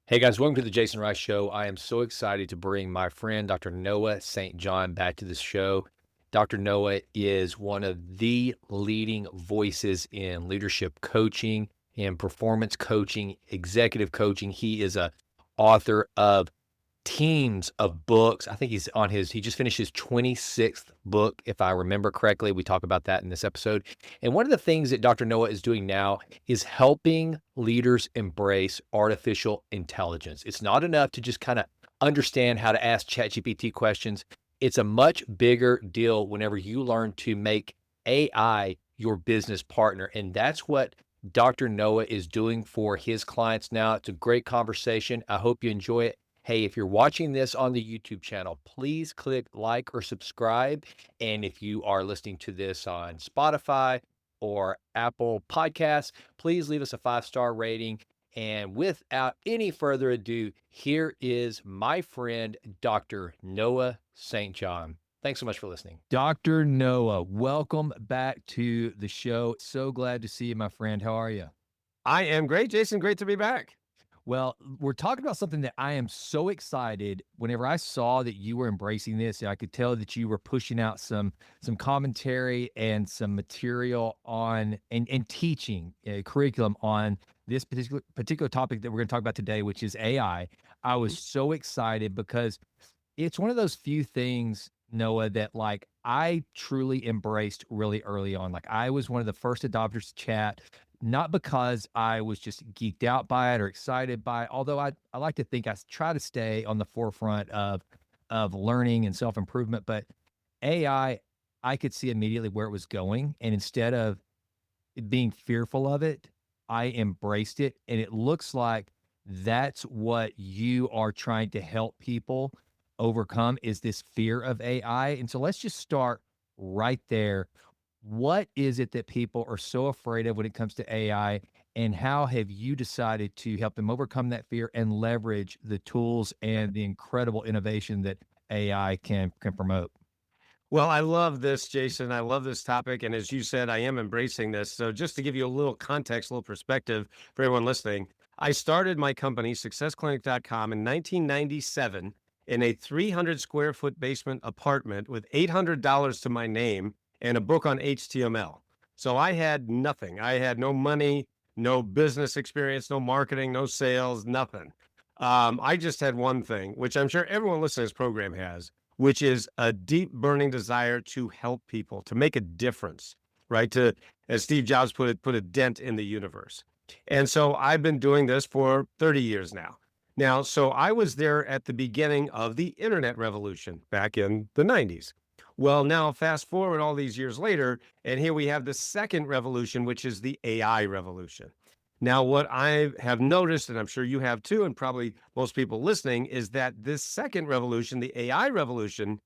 Hey guys, welcome to the Jason Rice Show. I am so excited to bring my friend Dr. Noah St. John back to the show. Dr. Noah is one of the leading voices in leadership coaching and performance coaching, executive coaching. He is a author of teams of books. I think he just finished his 26th book, if I remember correctly. We talk about that in this episode. And one of the things that Dr. Noah is doing now is helping leaders embrace artificial intelligence. It's not enough to just kind of understand how to ask ChatGPT questions. It's a much bigger deal whenever you learn to make AI your business partner. And that's what Dr. Noah is doing for his clients now. It's a great conversation. I hope you enjoy it. Hey, if you're watching this on the YouTube channel, please click like or subscribe. And if you are listening to this on Spotify or Apple Podcasts, please leave us a 5-star rating. And without any further ado, here is my friend, Dr. Noah St. John. Thanks so much for listening. Dr. Noah, welcome back to the show. So glad to see you, my friend. How are you? I am great, Jason. Great to be back. Well, we're talking about something that I am so excited. Whenever I saw that you were embracing this, I could tell that you were pushing out some commentary and some material on and teaching a curriculum on this particular topic that we're going to talk about today, which is AI. I was so excited because it's one of those few things, Noah, that like I truly embraced really early on. Like I was one of the first adopters to chat, not because I was just geeked out by it or excited by it, although I like to think try to stay on the forefront of learning and self-improvement. But AI, I could see immediately where it was going. And instead of being fearful of it, I embraced it. And it looks like that's what you are trying to help people overcome is this fear of AI. And so let's just start right there. What is it that people are so afraid of when it comes to AI? And how have you decided to help them overcome that fear and leverage the tools and the incredible innovation that AI can promote? Well, I love this, Jason. I love this topic. And as you said, I am embracing this. So, just to give you a little context, a little perspective for everyone listening, I started my company, successclinic.com, in 1997 in a 300 square foot basement apartment with $800 to my name and a book on HTML. So, I had nothing. I had no money, no business experience, no marketing, no sales, nothing. I just had one thing, which I'm sure everyone listening to this program has, which is a deep burning desire to help people, to make a difference, right? To, as Steve Jobs put it, put a dent in the universe. And so I've been doing this for 30 years now. So I was there at the beginning of the internet revolution back in the 90s. Well, now fast forward all these years later, and here we have the second revolution, which is the AI revolution. Now, what I have noticed, and I'm sure you have too, and probably most people listening, is that this second revolution, the AI revolution,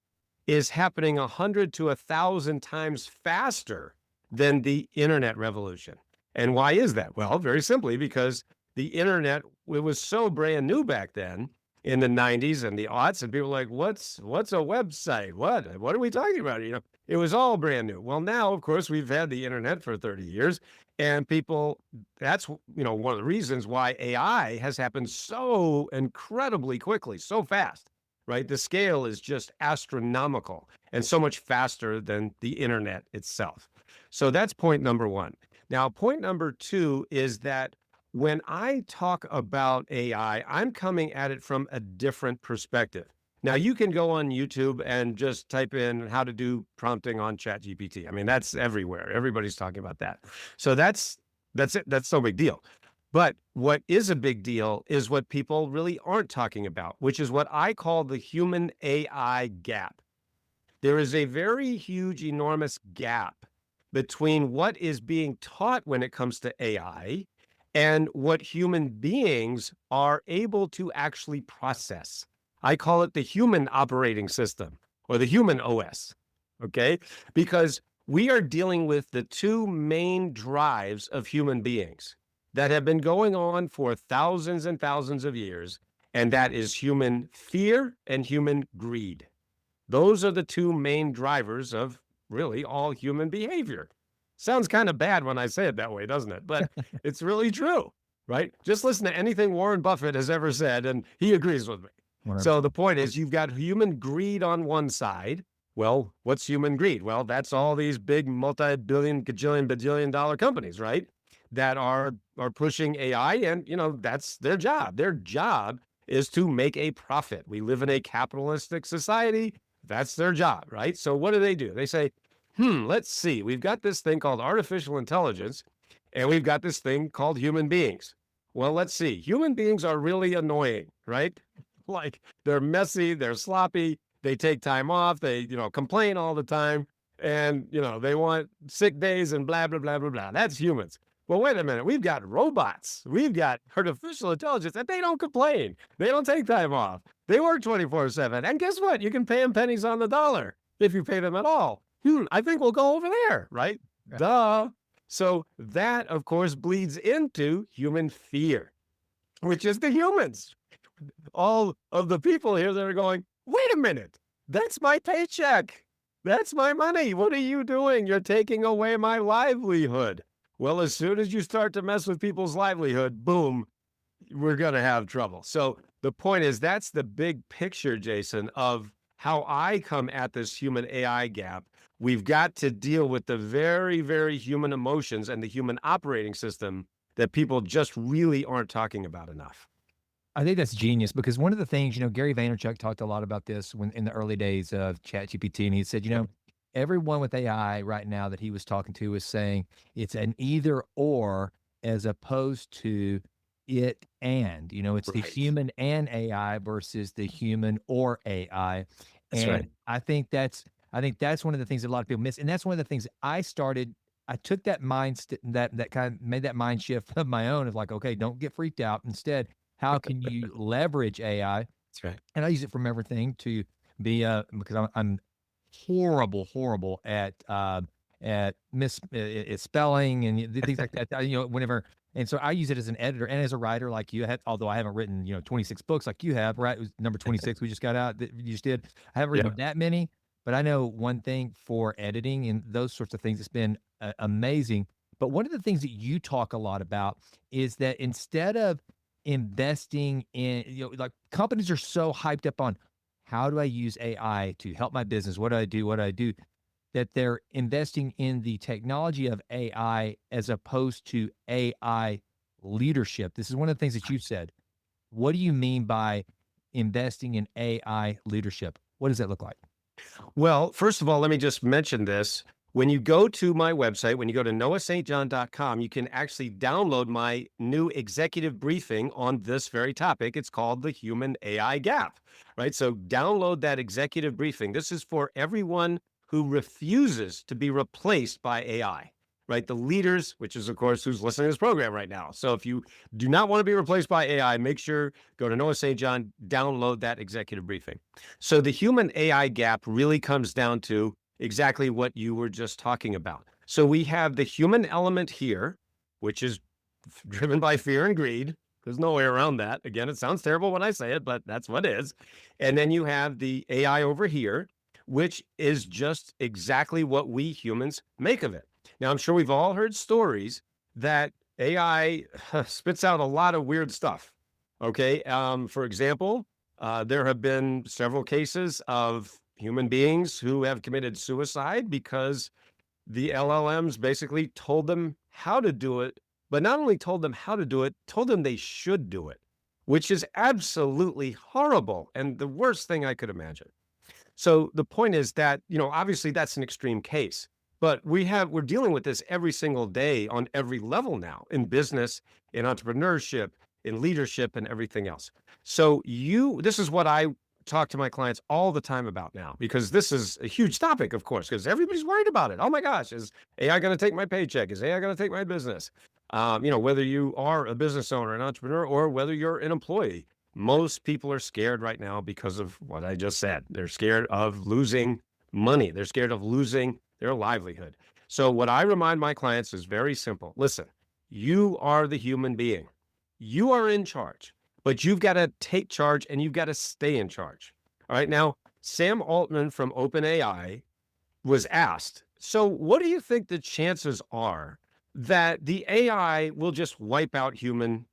is happening 100 to 1,000 times faster than the internet revolution. And why is that? Well, very simply because the internet, it was so brand new back then in the 90s and the aughts, and people were like, what's a website? What are we talking about? It was all brand new. Well, now, of course, we've had the internet for 30 years, and people, that's one of the reasons why AI has happened so incredibly quickly, so fast, right? The scale is just astronomical and so much faster than the internet itself. So that's point number one. Now, point number two is that when I talk about AI, I'm coming at it from a different perspective. Now, you can go on YouTube and just type in how to do prompting on ChatGPT. I mean, that's everywhere. Everybody's talking about that. So that's it. That's no big deal. But what is a big deal is what people really aren't talking about, which is what I call the human AI gap. There is a very huge, enormous gap between what is being taught when it comes to AI and what human beings are able to actually process. I call it the human operating system or the human OS. Okay. Because we are dealing with the two main drives of human beings that have been going on for thousands and thousands of years, and that is human fear and human greed. Those are the two main drivers of really all human behavior. Sounds kind of bad when I say it that way, doesn't it? But it's really true. right? Just listen to anything Warren Buffett has ever said, and he agrees with me. 100%. So the point is, you've got human greed on one side. Well, what's human greed? Well, that's all these big multi-billion, gajillion, bajillion dollar companies, right? That are pushing AI, and that's their job. Their job is to make a profit. We live in a capitalistic society. That's their job, right? So what do? They say, let's see. We've got this thing called artificial intelligence, and we've got this thing called human beings. Well, let's see. Human beings are really annoying, right? Like, they're messy, they're sloppy, they take time off, they, complain all the time, and, they want sick days and blah, blah, blah, blah, blah. That's humans. Well, wait a minute. We've got robots. We've got artificial intelligence, and they don't complain. They don't take time off. They work 24/7. And guess what? You can pay them pennies on the dollar if you pay them at all. I think we'll go over there, right? Yeah. Duh. So that, of course, bleeds into human fear, which is the humans. All of the people here that are going, wait a minute, that's my paycheck. That's my money. What are you doing? You're taking away my livelihood. Well, as soon as you start to mess with people's livelihood, boom, we're going to have trouble. So the point is, that's the big picture, Jason, of how I come at this human AI gap. We've got to deal with the very, very human emotions and the human operating system that people just really aren't talking about enough. I think that's genius because one of the things, Gary Vaynerchuk talked a lot about this when in the early days of ChatGPT, and he said, everyone with AI right now that he was talking to was saying it's an either or as opposed to it and, it's the Right. human and AI versus the human or AI. That's And right. I think that's one of the things that a lot of people miss. And that's one of the things I took that that kind of made that mind shift of my own of like, okay, don't get freaked out. Instead, how can you leverage AI? That's right. And I use it from everything to be because I'm horrible at spelling and things like that. Whenever, and so I use it as an editor and as a writer, like you have. Although I haven't written 26 books like you have, right? It was number 26 we just got out that you just did. I haven't written that many, but I know one thing for editing and those sorts of things. It's been amazing. But one of the things that you talk a lot about is that instead of investing in, like companies are so hyped up on how do I use AI to help my business? What do I do? What do I do? That they're investing in the technology of AI as opposed to AI leadership. This is one of the things that you said. What do you mean by investing in AI leadership? What does that look like? Well, first of all, let me just mention this. When you go to my website, when you go to noahstjohn.com, you can actually download my new executive briefing on this very topic. It's called the Human AI Gap, right? So download that executive briefing. This is for everyone who refuses to be replaced by AI, right? The leaders, which is, of course, who's listening to this program right now. So if you do not want to be replaced by AI, make sure go to Noah St. John, download that executive briefing. So the human AI gap really comes down to exactly what you were just talking about. So we have the human element here, which is driven by fear and greed. There's no way around that. Again, it sounds terrible when I say it, but that's what it is. And then you have the AI over here, which is just exactly what we humans make of it. Now, I'm sure we've all heard stories that AI spits out a lot of weird stuff. Okay. For example, there have been several cases of human beings who have committed suicide because the LLMs basically told them how to do it, but not only told them how to do it, told them they should do it, which is absolutely horrible and the worst thing I could imagine. So the point is that, obviously that's an extreme case, but we're dealing with this every single day on every level now in business, in entrepreneurship, in leadership, and everything else. So this is what I talk to my clients all the time about now, because this is a huge topic, of course, because everybody's worried about it. Oh my gosh, is AI going to take my paycheck? Is AI going to take my business? Whether you are a business owner, an entrepreneur, or whether you're an employee, most people are scared right now because of what I just said. They're scared of losing money. They're scared of losing their livelihood. So what I remind my clients is very simple. Listen, you are the human being. You are in charge. But you've got to take charge and you've got to stay in charge. All right. Now, Sam Altman from OpenAI was asked, so what do you think the chances are that the AI will just wipe out human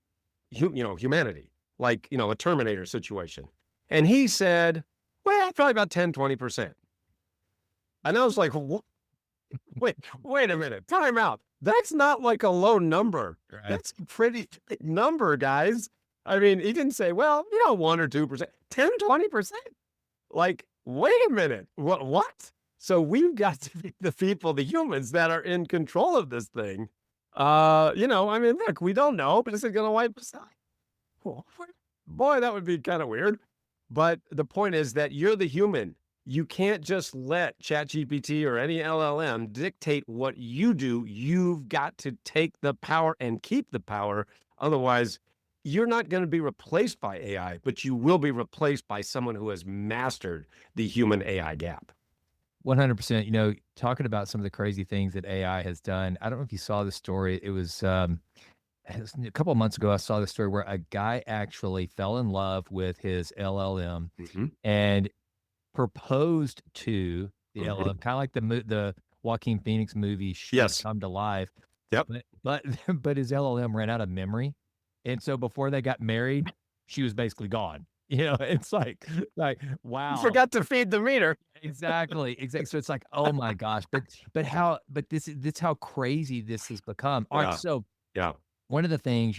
humanity, like, a Terminator situation. And he said, well, probably about 10, 20%. And I was like, what? Wait a minute, time out. That's not like a low number. Right. That's a pretty big number, guys. I mean, he didn't say, well, 1 or 2%, 10, 20%. Like, wait a minute, what? So we've got to be the people, the humans that are in control of this thing. I mean, look, we don't know, but is it going to wipe us out? Well, boy, that would be kind of weird. But the point is that you're the human. You can't just let ChatGPT or any LLM dictate what you do. You've got to take the power and keep the power. Otherwise, you're not going to be replaced by AI, but you will be replaced by someone who has mastered the human AI gap. 100%. Talking about some of the crazy things that AI has done. I don't know if you saw the story. It was a couple of months ago. I saw the story where a guy actually fell in love with his LLM and proposed to the LLM, kind of like the Joaquin Phoenix movie Yes. Come to Life. Yep. But his LLM ran out of memory, and so before they got married, she was basically gone. It's like wow. You forgot to feed the meter. Exactly. So it's like, oh my gosh, but this is how crazy this has become. All right, so Yeah. one of the things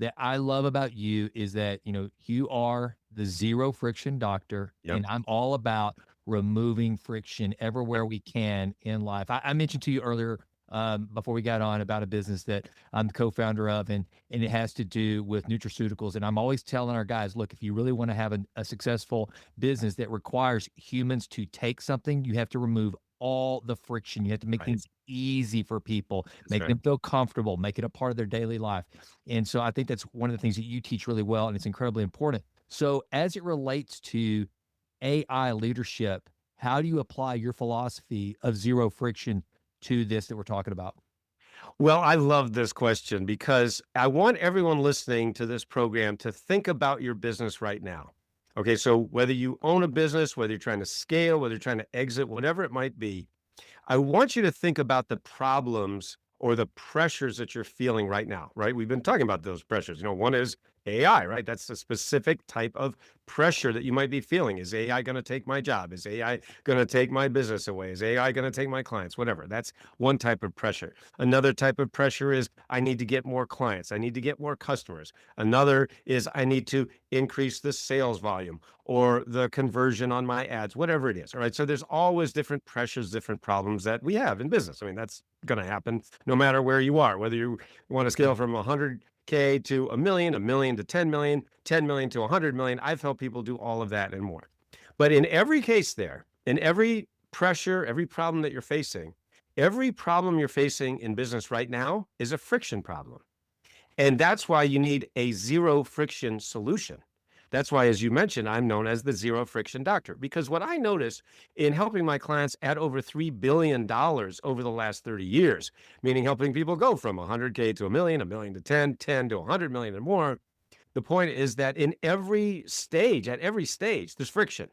that I love about you is that you are the zero friction doctor, Yep. and I'm all about removing friction everywhere we can in life. I mentioned to you earlier before we got on about a business that I'm the co-founder of, and it has to do with nutraceuticals. And I'm always telling our guys, look, if you really want to have a successful business that requires humans to take something, you have to remove all the friction. You have to make things easy for people, make them feel comfortable, make it a part of their daily life. And so I think that's one of the things that you teach really well, and it's incredibly important. So as it relates to AI leadership, how do you apply your philosophy of zero friction to this that we're talking about? Well, I love this question because I want everyone listening to this program to think about your business right now. Okay, so whether you own a business, whether you're trying to scale, whether you're trying to exit, whatever it might be, I want you to think about the problems or the pressures that you're feeling right now, right? We've been talking about those pressures. One is AI, right? That's a specific type of pressure that you might be feeling. Is AI going to take my job? Is AI going to take my business away? Is AI going to take my clients? Whatever. That's one type of pressure. Another type of pressure is I need to get more clients. I need to get more customers. Another is I need to increase the sales volume or the conversion on my ads, whatever it is. All right. So there's always different pressures, different problems that we have in business. I mean, that's going to happen no matter where you are, whether you want to scale from 100K to a million to 10 million, 10 million to 100 million. I've helped people do all of that and more. But in every case there, in every pressure, every problem that you're facing, every problem you're facing in business right now is a friction problem. And that's why you need a zero friction solution. That's why, as you mentioned, I'm known as the zero friction doctor, because what I notice in helping my clients add over $3 billion over the last 30 years, meaning helping people go from 100K to a million to 10, 10 to 100 million and more. The point is that in every stage, at every stage, there's friction,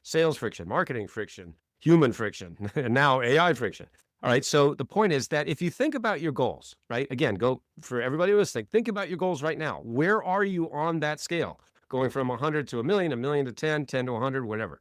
sales friction, marketing friction, human friction, and now AI friction. All right. So the point is that if you think about your goals, right? Again, go for everybody listening, think about your goals right now. Where are you on that scale? Going from 100 to a million to 10, 10 to 100, whatever.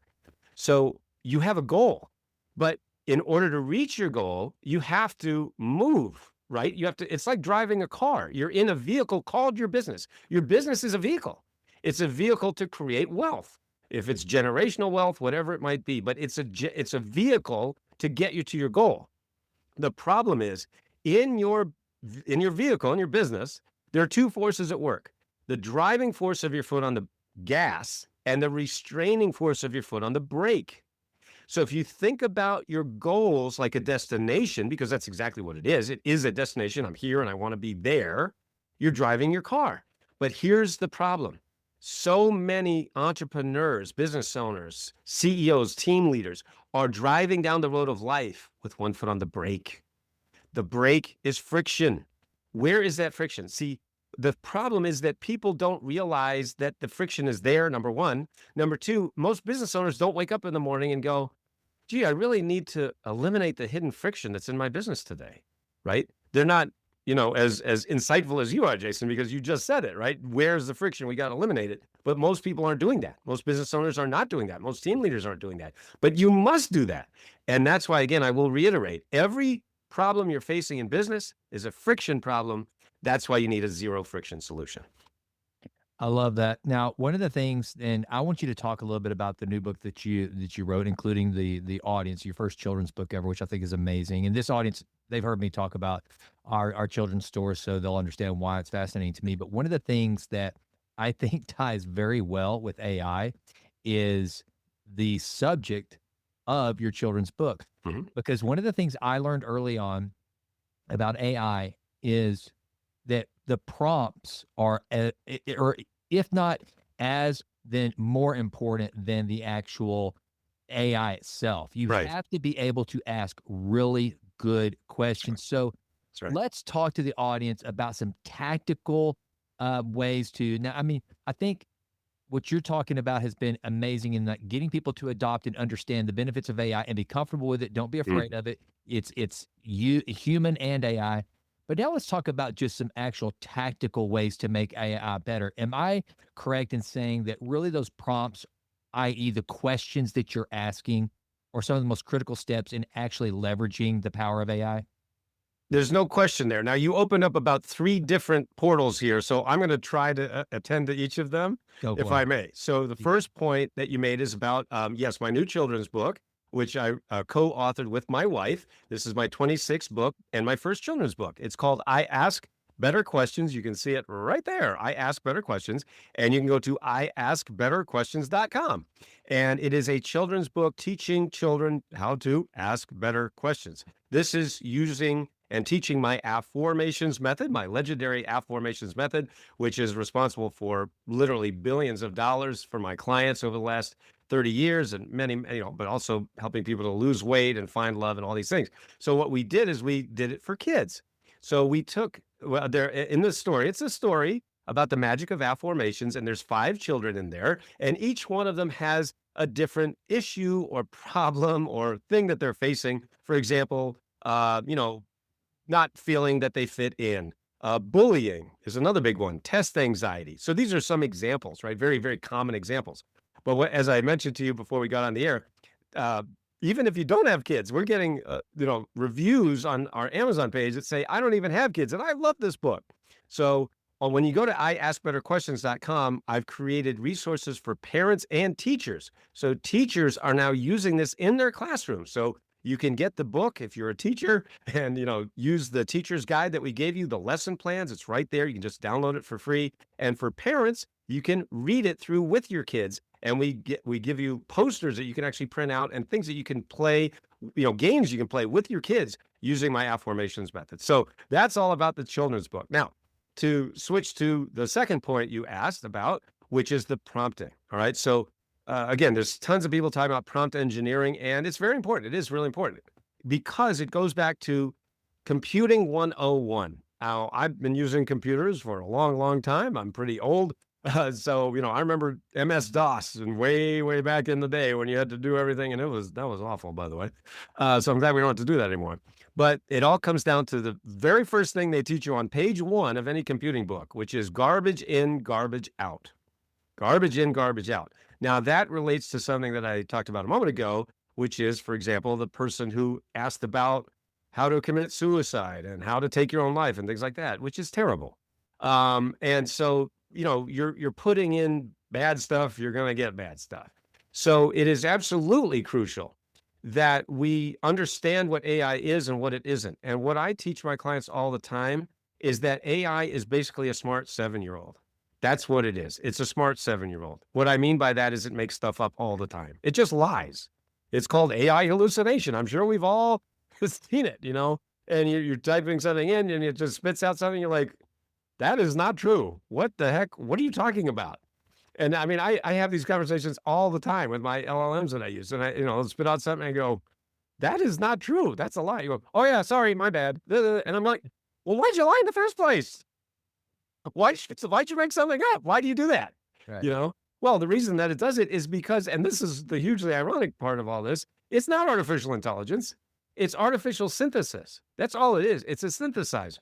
So you have a goal, but in order to reach your goal, you have to move, right? It's like driving a car. You're in a vehicle called your business. Your business is a vehicle. It's a vehicle to create wealth. If it's generational wealth, whatever it might be, but it's a vehicle to get you to your goal. The problem is in your vehicle, in your business, there are two forces at work. The driving force of your foot on the gas and the restraining force of your foot on the brake. So if you think about your goals like a destination, because that's exactly what it is a destination. I'm here and I want to be there. You're driving your car. But here's the problem. So many entrepreneurs, business owners, CEOs, team leaders are driving down the road of life with one foot on the brake. The brake is friction. Where is that friction? See, the problem is that people don't realize that the friction is there, number one. Number two, most business owners don't wake up in the morning and go, gee, I really need to eliminate the hidden friction that's in my business today, right? They're not, as insightful as you are, Jason, because you just said it, right? Where's the friction? We got to eliminate it. But most people aren't doing that. Most business owners are not doing that. Most team leaders aren't doing that. But you must do that. And that's why, again, I will reiterate, every problem you're facing in business is a friction problem. That's why you need a zero friction solution. I love that. Now, one of the things, and I want you to talk a little bit about the new book that you wrote, including the audience, your first children's book ever, which I think is amazing. And this audience, they've heard me talk about our children's stores, so they'll understand why it's fascinating to me. But one of the things that I think ties very well with AI is the subject of your children's book. Because one of the things I learned early on about AI is that the prompts are, or if not as, then more important than the actual AI itself. You Right. have to be able to ask really good questions. So That's right. let's talk to the audience about some tactical ways to. Now, I mean, I think what you're talking about has been amazing in like getting people to adopt and understand the benefits of AI and be comfortable with it. Don't be afraid of it. It's you, human and AI. But now let's talk about just some actual tactical ways to make AI better. Am I correct in saying that really those prompts, i.e., the questions that you're asking, are some of the most critical steps in actually leveraging the power of AI? There's no question there. Now, you opened up about 3 different portals here, so I'm going to try to attend to each of them, Go if for I it. may. So the first point that you made is about, yes, my new children's book, which I co-authored with my wife. This is my 26th book and my first children's book. It's called I Ask Better Questions. You can see it right there. I Ask Better Questions. And you can go to iaskbetterquestions.com. And it is a children's book teaching children how to ask better questions. This is using and teaching my affirmations method, my legendary affirmations method, which is responsible for literally billions of dollars for my clients over the last 30 years and many, but also helping people to lose weight and find love and all these things. So what we did is we did it for kids. So we took, well, there in this story, it's a story about the magic of affirmations, and there's 5 children in there, and each one of them has a different issue or problem or thing that they're facing. For example, not feeling that they fit in. Bullying is another big one. Test anxiety. So these are some examples, right? Very, very common examples. But as I mentioned to you before we got on the air, even if you don't have kids, we're getting reviews on our Amazon page that say, I don't even have kids, and I love this book. So when you go to iaskbetterquestions.com, I've created resources for parents and teachers. So teachers are now using this in their classroom. So you can get the book if you're a teacher and, use the teacher's guide that we gave you, the lesson plans. It's right there. You can just download it for free. And for parents, you can read it through with your kids. And we give you posters that you can actually print out and things that you can play, games you can play with your kids using my affirmations method. So that's all about the children's book. Now, to switch to the second point you asked about, which is the prompting. All right. So again, there's tons of people talking about prompt engineering, and it's very important. It is really important because it goes back to computing 101. Now, I've been using computers for a long, long time. I'm pretty old. So, I remember MS-DOS and way, way back in the day when you had to do everything, and that was awful, by the way. So I'm glad we don't have to do that anymore. But it all comes down to the very first thing they teach you on page 1 of any computing book, which is garbage in, garbage out. Garbage in, garbage out. Now, that relates to something that I talked about a moment ago, which is, for example, the person who asked about how to commit suicide and how to take your own life and things like that, which is terrible. And so, you're putting in bad stuff, you're going to get bad stuff. So it is absolutely crucial that we understand what AI is and what it isn't. And what I teach my clients all the time is that AI is basically a smart 7-year-old. That's what it is. It's a smart 7-year-old. What I mean by that is it makes stuff up all the time. It just lies. It's called AI hallucination. I'm sure we've all seen it, and you're typing something in and it just spits out something. You're like, that is not true. What the heck? What are you talking about? And I mean, I have these conversations all the time with my LLMs that I use, and I'll spit out something and I go, that is not true. That's a lie. You go, oh yeah, sorry, my bad. And I'm like, well, why'd you lie in the first place? Why'd you make something up? Why do you do that? Right. Well, the reason that it does it is because, and this is the hugely ironic part of all this, it's not artificial intelligence. It's artificial synthesis. That's all it is. It's a synthesizer.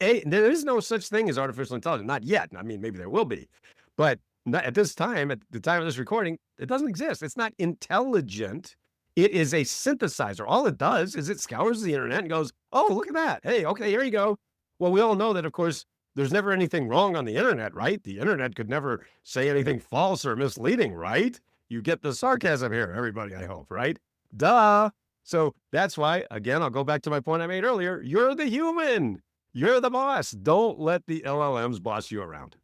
There is no such thing as artificial intelligence, not yet. I mean, maybe there will be, but not at this time, at the time of this recording, it doesn't exist. It's not intelligent. It is a synthesizer. All it does is it scours the internet and goes, oh, look at that. Hey, okay, here you go. Well, we all know that, of course, there's never anything wrong on the internet, right? The internet could never say anything false or misleading, right? You get the sarcasm here, everybody, I hope, right? Duh. So that's why, again, I'll go back to my point I made earlier. You're the human. You're the boss. Don't let the LLMs boss you around.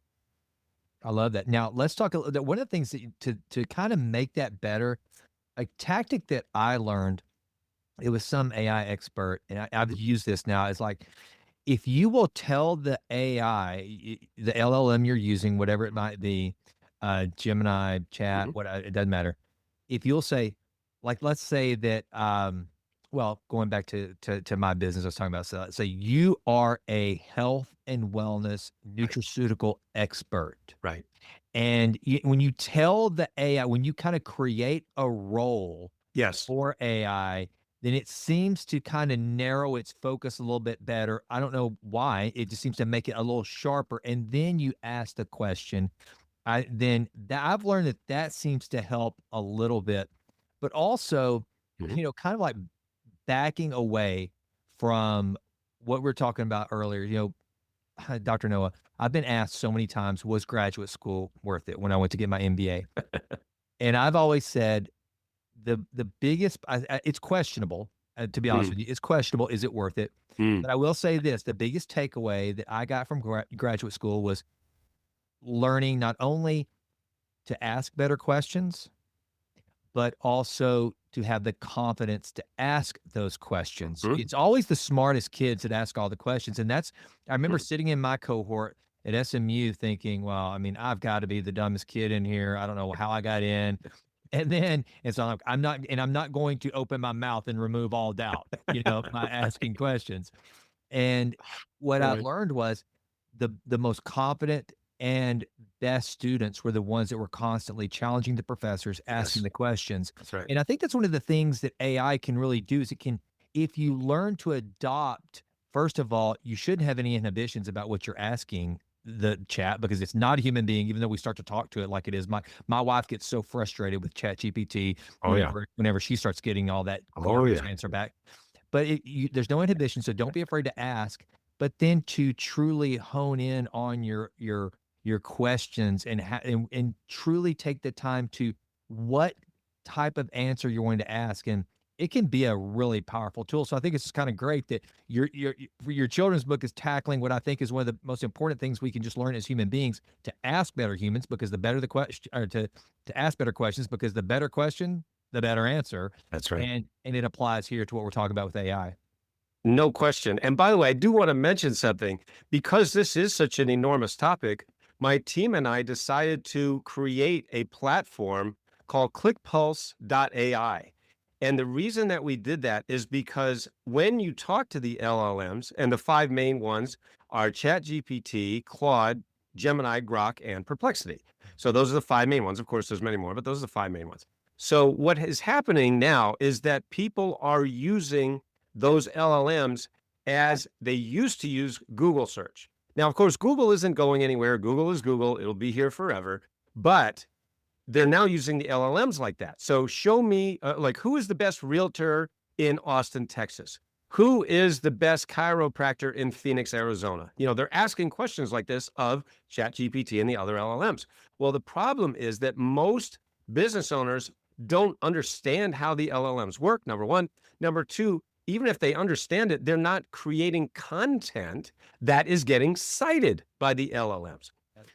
I love that. Now let's talk a little. One of the things that to kind of make that better, a tactic that I learned, it was some AI expert, and I've used this now. It's like, if you will tell the AI, the LLM you're using, whatever it might be, Gemini, chat, what it doesn't matter. If you'll say, like, let's say that, well, going back to my business, I was talking about, so say you are a health and wellness nutraceutical expert. Right. And when you tell the AI, when you kind of create a role Yes. for AI, then it seems to kind of narrow its focus a little bit better. I don't know why. It just seems to make it a little sharper. And then you ask the question. I've learned that seems to help a little bit, but also, kind of like backing away from what we're talking about earlier. Dr. Noah, I've been asked so many times, was graduate school worth it when I went to get my MBA? And I've always said the biggest, it's questionable, to be honest with you. It's questionable. Is it worth it? But I will say this, the biggest takeaway that I got from graduate school was learning not only to ask better questions, but also to have the confidence to ask those questions. It's always the smartest kids that ask all the questions. And I remember sitting in my cohort at SMU thinking, well, I mean, I've got to be the dumbest kid in here. I don't know how I got in. And so I'm not going to open my mouth and remove all doubt, by asking questions. And what I learned was the most confident and best students were the ones that were constantly challenging the professors, asking the questions. That's right. And I think that's one of the things that AI can really do is if you learn to adopt, first of all, you shouldn't have any inhibitions about what you're asking the chat, because it's not a human being, even though we start to talk to it like it is. My wife gets so frustrated with ChatGPT whenever she starts getting all that answer back. But there's no inhibition, so don't be afraid to ask, but then to truly hone in on your questions and truly take the time to what type of answer you're going to ask. And it can be a really powerful tool. So I think it's kind of great that your children's book is tackling what I think is one of the most important things we can just learn as human beings, to ask better humans, because the better the question, or to ask better questions, because the better question, the better answer. That's right. And it applies here to what we're talking about with AI. No question. And by the way, I do want to mention something, because this is such an enormous topic. My team and I decided to create a platform called ClickPulses.ai. And the reason that we did that is because when you talk to the LLMs, and the 5 main ones are ChatGPT, Claude, Gemini, Grok, and Perplexity. So those are the 5 main ones. Of course, there's many more, but those are the 5 main ones. So what is happening now is that people are using those LLMs as they used to use Google search. Now, of course, Google isn't going anywhere. Google is Google. It'll be here forever. But they're now using the LLMs like that. So show me, who is the best realtor in Austin, Texas? Who is the best chiropractor in Phoenix, Arizona? They're asking questions like this of ChatGPT and the other LLMs. Well, the problem is that most business owners don't understand how the LLMs work, number one. Number two, even if they understand it, they're not creating content that is getting cited by the LLMs.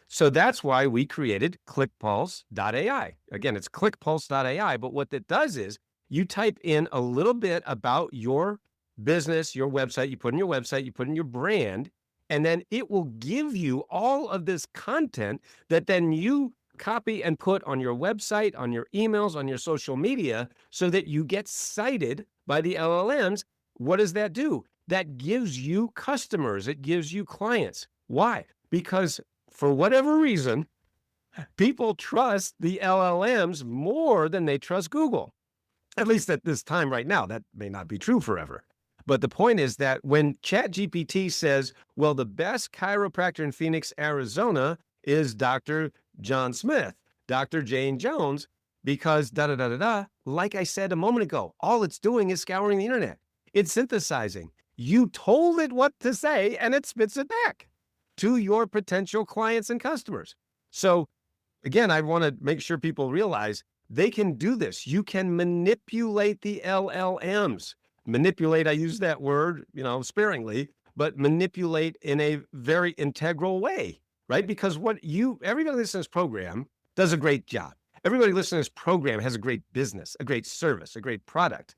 So that's why we created ClickPulse.ai. Again, it's ClickPulse.ai, but what that does is you type in a little bit about your business, your website, you put in your website, you put in your brand, and then it will give you all of this content that then you copy and put on your website, on your emails, on your social media, so that you get cited by the LLMs. What does that do? That gives you customers. It gives you clients. Why? Because for whatever reason, people trust the LLMs more than they trust Google. At least at this time right now. That may not be true forever. But the point is that when ChatGPT says, well, the best chiropractor in Phoenix, Arizona is Dr. John Smith, Dr. Jane Jones, because da da da da da, like I said a moment ago, all it's doing is scouring the internet. It's synthesizing. You told it what to say and it spits it back to your potential clients and customers. So again, I want to make sure people realize they can do this. You can manipulate the LLMs. Manipulate, I use that word, sparingly, but manipulate in a very integral way, right? Because everybody listening to this program does a great job. Everybody listening to this program has a great business, a great service, a great product.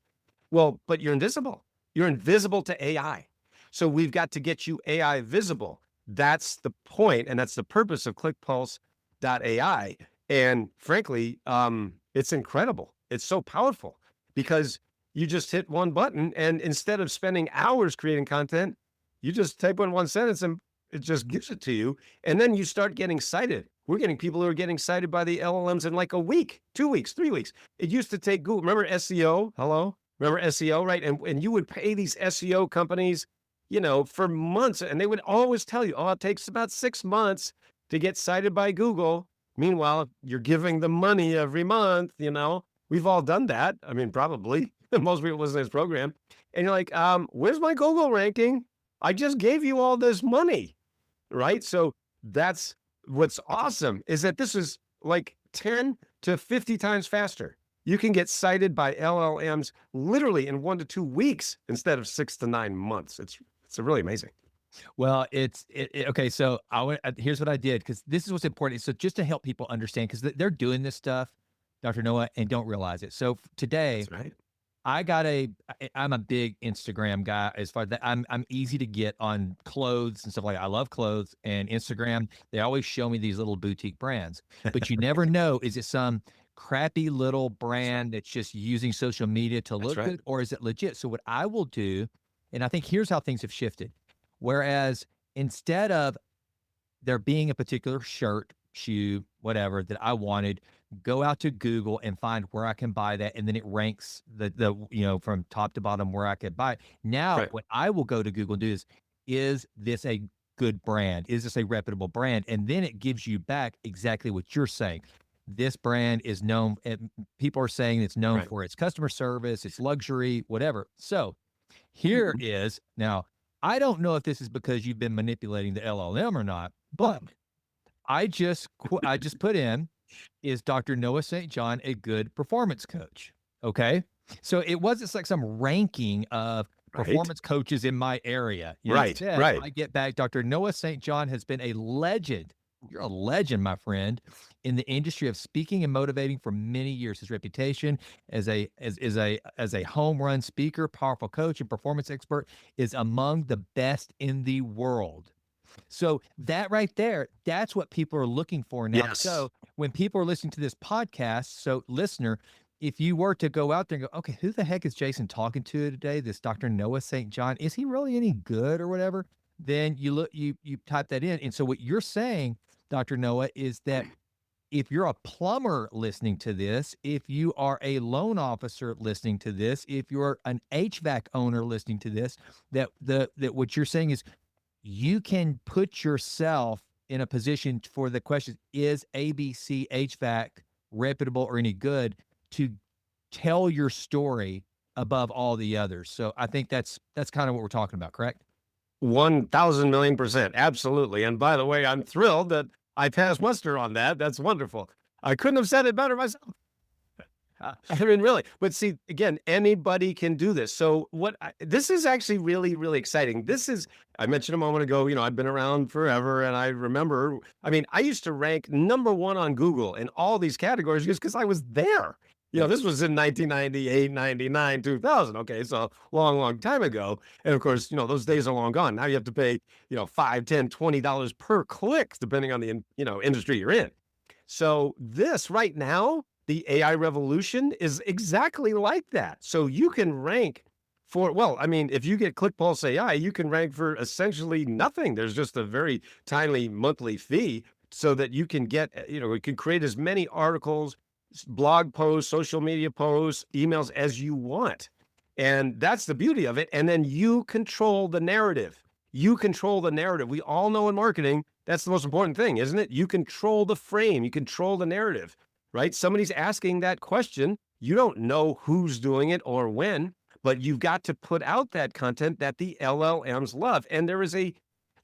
Well, but you're invisible. You're invisible to AI. So we've got to get you AI visible. That's the point, and that's the purpose of ClickPulse.ai. And frankly, it's incredible. It's so powerful because you just hit one button, and instead of spending hours creating content, you just type in one sentence and it just gives it to you. And then you start getting cited. We're getting people who are getting cited by the LLMs in like a week, 2 weeks, 3 weeks. It used to take Google. Remember SEO? Hello? Remember SEO, right? And you would pay these SEO companies, for months, and they would always tell you, oh, it takes about 6 months to get cited by Google. Meanwhile, you're giving them money every month, We've all done that. I mean, probably. Most people listen to this program. And you're like, where's my Google ranking? I just gave you all this money, right? So that's what's awesome is that this is like 10 to 50 times faster. You can get cited by LLMs literally in 1 to 2 weeks instead of 6 to 9 months. It's really amazing. Well, okay. So here's what I did, because this is what's important. So just to help people understand, because they're doing this stuff, Dr. Noah, and don't realize it. So today, That's right. I'm a big Instagram guy as far as that. I'm easy to get on clothes and stuff like that. I love clothes, and Instagram, they always show me these little boutique brands, but you never know, is it some crappy little brand that's just using social media to look right. good, or is it legit? So what I will do, and I think here's how things have shifted. Whereas instead of there being a particular shirt, shoe, whatever that I wanted, go out to Google and find where I can buy that, and then it ranks the from top to bottom where I could buy it. Now, Right. what I will go to Google and do is this a good brand? Is this a reputable brand? And then it gives you back exactly what you're saying. This brand is known, people are saying it's known Right. for its customer service, its luxury, whatever. So here is now, I don't know if this is because you've been manipulating the LLM or not, but I just put in, is Dr. Noah St. John a good performance coach? Okay. So it wasn't like some ranking of Right. performance coaches in my area. Right, Instead, right. I get back, Dr. Noah St. John has been a legend. You're a legend, my friend, in the industry of speaking and motivating for many years. His reputation as a home run speaker, powerful coach, and performance expert is among the best in the world. So that right there, that's what people are looking for now. Yes. So when people are listening to this podcast, so listener, if you were to go out there and go, okay, who the heck is Jason talking to today? This Dr. Noah St. John, is he really any good or whatever? Then you type that in. And so what you're saying, Dr. Noah, is that if you're a plumber listening to this, if you are a loan officer listening to this, if you're an HVAC owner listening to this, that what you're saying is you can put yourself in a position for the question, is ABC HVAC reputable or any good, to tell your story above all the others. So I think that's kind of what we're talking about, correct? 1,000,000,000%. Absolutely. And by the way, I'm thrilled that I passed muster on that. That's wonderful. I couldn't have said it better myself. I mean, really. But see, again, anybody can do this. So this is actually really, really exciting. I mentioned a moment ago, I've been around forever, and I remember, I used to rank #1 on Google in all these categories just because I was there. This was in 1998, 99, 2000. Okay, so long, long time ago. And of course, those days are long gone. Now you have to pay, $5, $10, $20 per click, depending on the, industry you're in. So this right now, the AI revolution is exactly like that. So you can rank for, if you get ClickPulse.ai, you can rank for essentially nothing. There's just a very tiny monthly fee so that you can get, you can create as many articles, blog posts, social media posts, emails as you want. And that's the beauty of it. And then you control the narrative. You control the narrative. We all know in marketing, that's the most important thing, isn't it? You control the frame, you control the narrative, right? Somebody's asking that question. You don't know who's doing it or when, but you've got to put out that content that the LLMs love. And there's a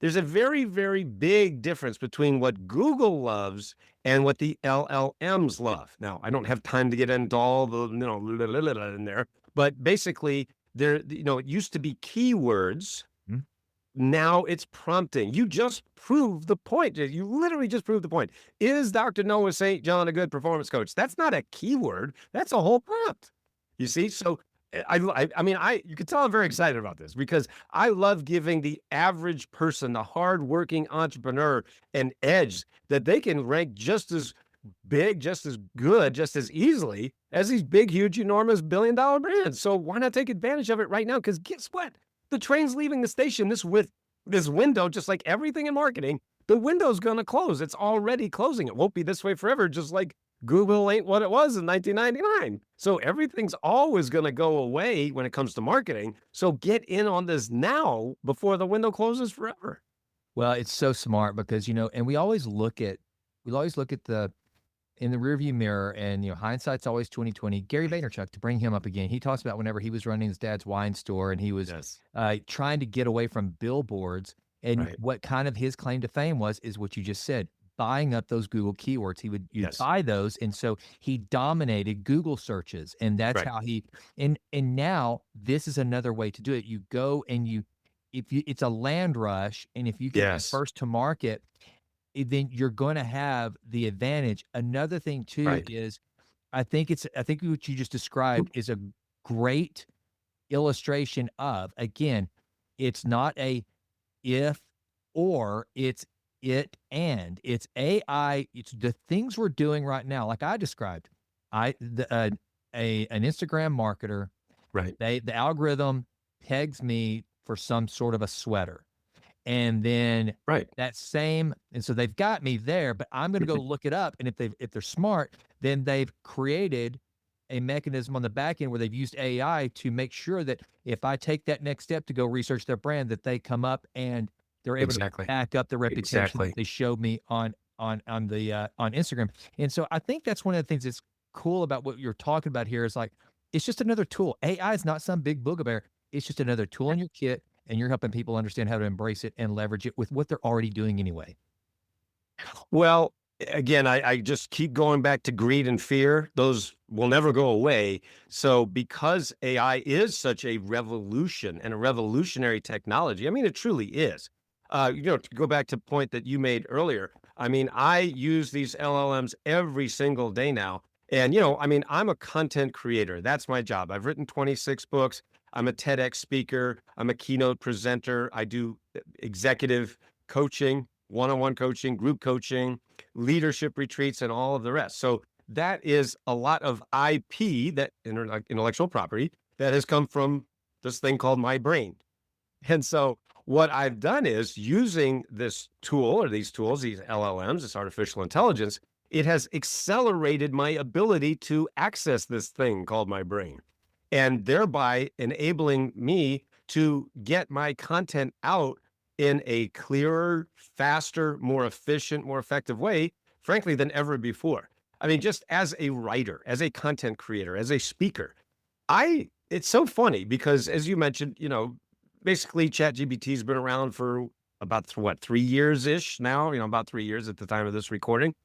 very, very big difference between what Google loves and what the LLMs love. Now, I don't have time to get into all the, in there, but basically it used to be keywords. Mhm. Now it's prompting. You just proved the point. You literally just proved the point. Is Dr. Noah St. John a good performance coach? That's not a keyword. That's a whole prompt. You see? So you can tell I'm very excited about this because I love giving the average person, the hardworking entrepreneur, an edge that they can rank just as big, just as good, just as easily as these big, huge, enormous billion-dollar brands. So why not take advantage of it right now? Because guess what? The train's leaving the station this window, just like everything in marketing, the window's going to close. It's already closing. It won't be this way forever, just like Google ain't what it was in 1999. So everything's always going to go away when it comes to marketing. So get in on this now before the window closes forever. Well, it's so smart because, and we always look at in the rearview mirror, and hindsight's always 2020. Gary Vaynerchuk, to bring him up again, he talks about whenever he was running his dad's wine store and he was trying to get away from billboards, and what kind of his claim to fame is what you just said, buying up those Google keywords. He would buy those, and so he dominated Google searches, and that's how he. And now this is another way to do it. You go and it's a land rush, and if you get first to market, then you're going to have the advantage. Another thing too is, I think what you just described is a great illustration of, again, it's not a if or, it's it's AI. It's the things we're doing right now, like I described. An Instagram marketer, the algorithm pegs me for some sort of a sweater. And then and so they've got me there, but I'm going to go look it up. And if they're smart, then they've created a mechanism on the back end where they've used AI to make sure that if I take that next step to go research their brand, that they come up and they're able to back up the reputation that they showed me on Instagram. And so I think that's one of the things that's cool about what you're talking about here is, like, it's just another tool. AI is not some big boogabear. It's just another tool in your kit, and you're helping people understand how to embrace it and leverage it with what they're already doing anyway. Well, again, I just keep going back to greed and fear. Those will never go away. So because AI is such a revolution and a revolutionary technology, I mean, it truly is. To go back to the point that you made earlier, I mean, I use these LLMs every single day now. And, I'm a content creator. That's my job. I've written 26 books. I'm a TEDx speaker. I'm a keynote presenter. I do executive coaching, one-on-one coaching, group coaching, leadership retreats, and all of the rest. So that is a lot of IP, that intellectual property, that has come from this thing called my brain. And so what I've done is, using this tool or these tools, these LLMs, this artificial intelligence, it has accelerated my ability to access this thing called my brain, and thereby enabling me to get my content out in a clearer, faster, more efficient, more effective way, frankly, than ever before. I mean, just as a writer, as a content creator, as a speaker, it's so funny because, as you mentioned, basically ChatGPT has been around for about 3 years-ish now, about 3 years at the time of this recording.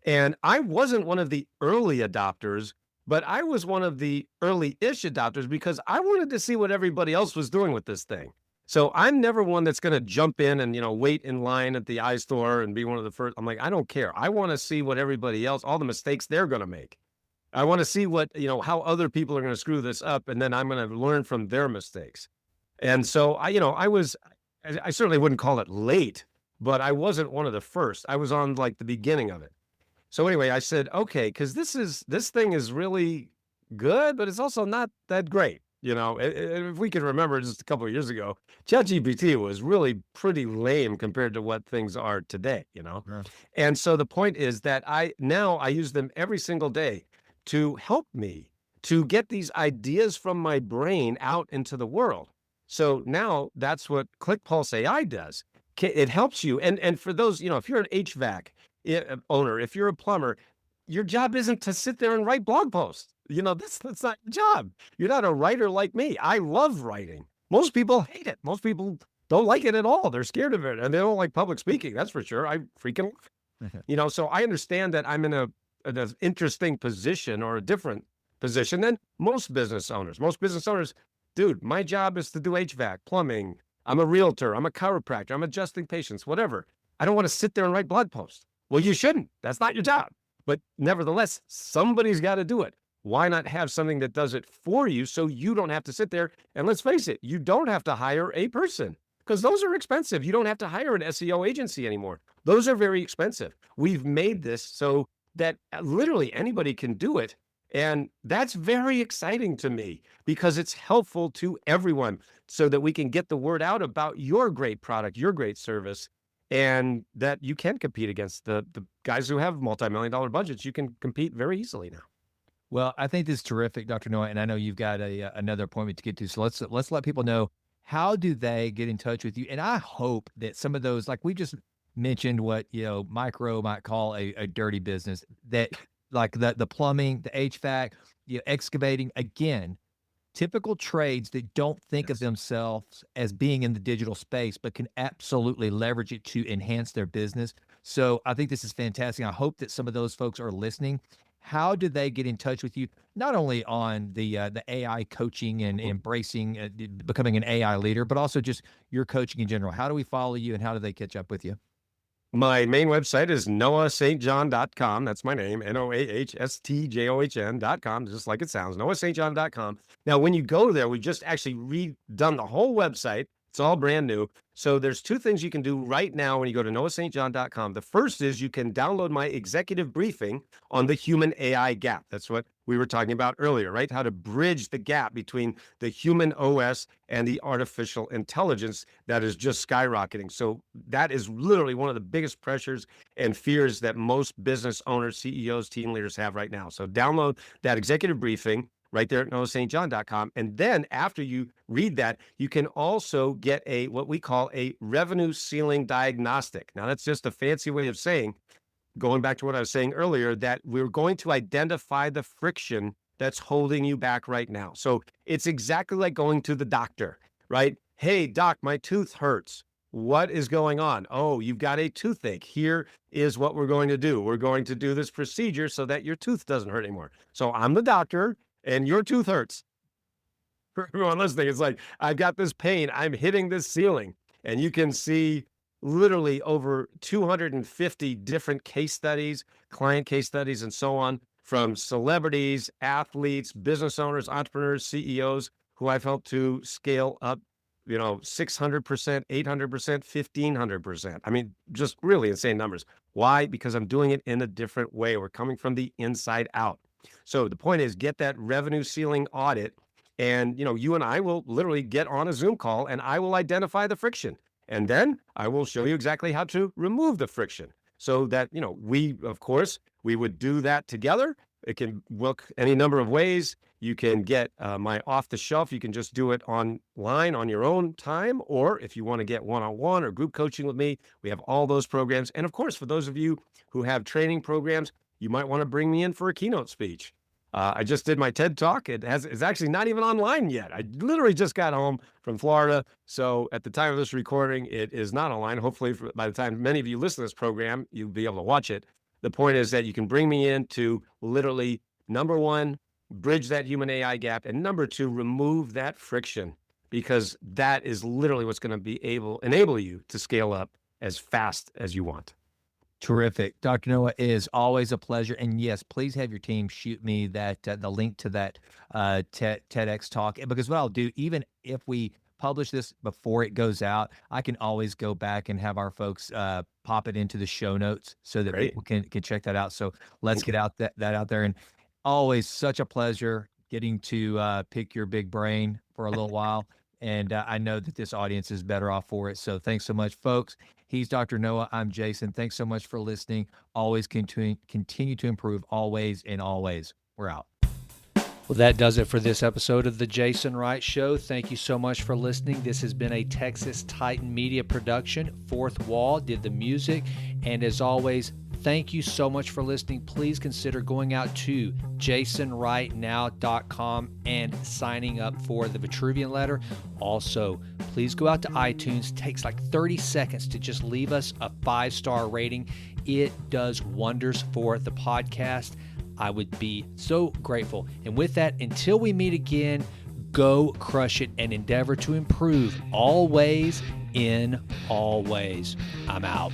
And I wasn't one of the early adopters, but I was one of the early-ish adopters because I wanted to see what everybody else was doing with this thing. So I'm never one that's going to jump in and, wait in line at the iStore and be one of the first. I'm like, I don't care. I want to see what everybody else, all the mistakes they're going to make. I want to see what, how other people are going to screw this up, and then I'm going to learn from their mistakes. And so I certainly wouldn't call it late, but I wasn't one of the first. I was on like the beginning of it. So anyway, I said, okay, because this thing is really good, but it's also not that great. If we can remember just a couple of years ago, ChatGPT was really pretty lame compared to what things are today, Yeah. And so the point is that I use them every single day to help me to get these ideas from my brain out into the world. So now that's what ClickPulse AI does. It helps you. And for those, if you're an HVAC owner, if you're a plumber, your job isn't to sit there and write blog posts. That's not your job. You're not a writer like me. I love writing. Most people hate it. Most people don't like it at all. They're scared of it, and they don't like public speaking. That's for sure. I freaking love it. So I understand that I'm in an interesting position, or a different position than most business owners. Most business owners, dude, my job is to do HVAC, plumbing. I'm a realtor. I'm a chiropractor. I'm adjusting patients, whatever. I don't want to sit there and write blog posts. Well, you shouldn't. That's not your job. But nevertheless, somebody's got to do it. Why not have something that does it for you so you don't have to sit there? And let's face it, you don't have to hire a person, because those are expensive. You don't have to hire an SEO agency anymore. Those are very expensive. We've made this so that literally anybody can do it. And that's very exciting to me, because it's helpful to everyone, so that we can get the word out about your great product, your great service, and that you can compete against the guys who have multi-million-dollar budgets. You can compete very easily now. Well, I think this is terrific, Dr. Noah, and I know you've got another appointment to get to. So let's let people know, how do they get in touch with you? And I hope that some of those, like we just mentioned, what micro might call a dirty business, that like the plumbing, the HVAC, excavating, again, typical trades that don't think of themselves as being in the digital space, but can absolutely leverage it to enhance their business. So I think this is fantastic. I hope that some of those folks are listening. How do they get in touch with you? Not only on the AI coaching and embracing, becoming an AI leader, but also just your coaching in general. How do we follow you, and how do they catch up with you? My main website is noahstjohn.com. That's my name, NOAHSTJOHN.com, just like it sounds, noahstjohn.com. Now, when you go there, we just actually redone the whole website. It's all brand new. So there's two things you can do right now when you go to noahstjohn.com. The first is you can download my executive briefing on the human AI gap. That's what we were talking about earlier, right? How to bridge the gap between the human OS and the artificial intelligence that is just skyrocketing. So that is literally one of the biggest pressures and fears that most business owners, CEOs, team leaders have right now. So download that executive briefing right there at noahstjohn.com. And then after you read that, you can also get what we call a revenue ceiling diagnostic. Now, that's just a fancy way of saying, going back to what I was saying earlier, that we're going to identify the friction that's holding you back right now. So it's exactly like going to the doctor, right? Hey, doc, my tooth hurts. What is going on? Oh, you've got a toothache. Here is what we're going to do. We're going to do this procedure so that your tooth doesn't hurt anymore. So I'm the doctor, and your tooth hurts. For everyone listening, it's like, I've got this pain. I'm hitting this ceiling. And you can see literally over 250 different case studies, client case studies, and so on, from celebrities, athletes, business owners, entrepreneurs, CEOs, who I've helped to scale up, 600%, 800%, 1500%. I mean, just really insane numbers. Why? Because I'm doing it in a different way. We're coming from the inside out. So the point is, get that revenue ceiling audit, and you and I will literally get on a Zoom call, and I will identify the friction, and then I will show you exactly how to remove the friction, so that we would do that together. It can work any number of ways. You can get my off the shelf. You can just do it online on your own time, or if you want to get one-on-one or group coaching with me, we have all those programs. And of course, for those of you who have training programs, you might want to bring me in for a keynote speech. I just did my TED Talk. It's actually not even online yet. I literally just got home from Florida. So at the time of this recording, it is not online. Hopefully by the time many of you listen to this program, you'll be able to watch it. The point is that you can bring me in to literally, number one, bridge that human AI gap, and number two, remove that friction, because that is literally what's going to enable you to scale up as fast as you want. Terrific. Dr. Noah, it is always a pleasure. And yes, please have your team shoot me the link to that TEDx talk, because what I'll do, even if we publish this before it goes out, I can always go back and have our folks pop it into the show notes so that people can check that out. So let's get that out there. And always such a pleasure getting to pick your big brain for a little while. And I know that this audience is better off for it. So thanks so much, folks. He's Dr. Noah. I'm Jason. Thanks so much for listening. Always continue to improve, always and always. We're out. Well, that does it for this episode of the Jason Wright Show. Thank you so much for listening. This has been a Texas Titan Media production. Fourth Wall did the music. And as always, thank you so much for listening. Please consider going out to jasonwrightnow.com and signing up for the Vitruvian letter. Also, please go out to iTunes. It takes like 30 seconds to just leave us a 5-star rating. It does wonders for the podcast. I would be so grateful. And with that, until we meet again, go crush it and endeavor to improve always in all ways. I'm out.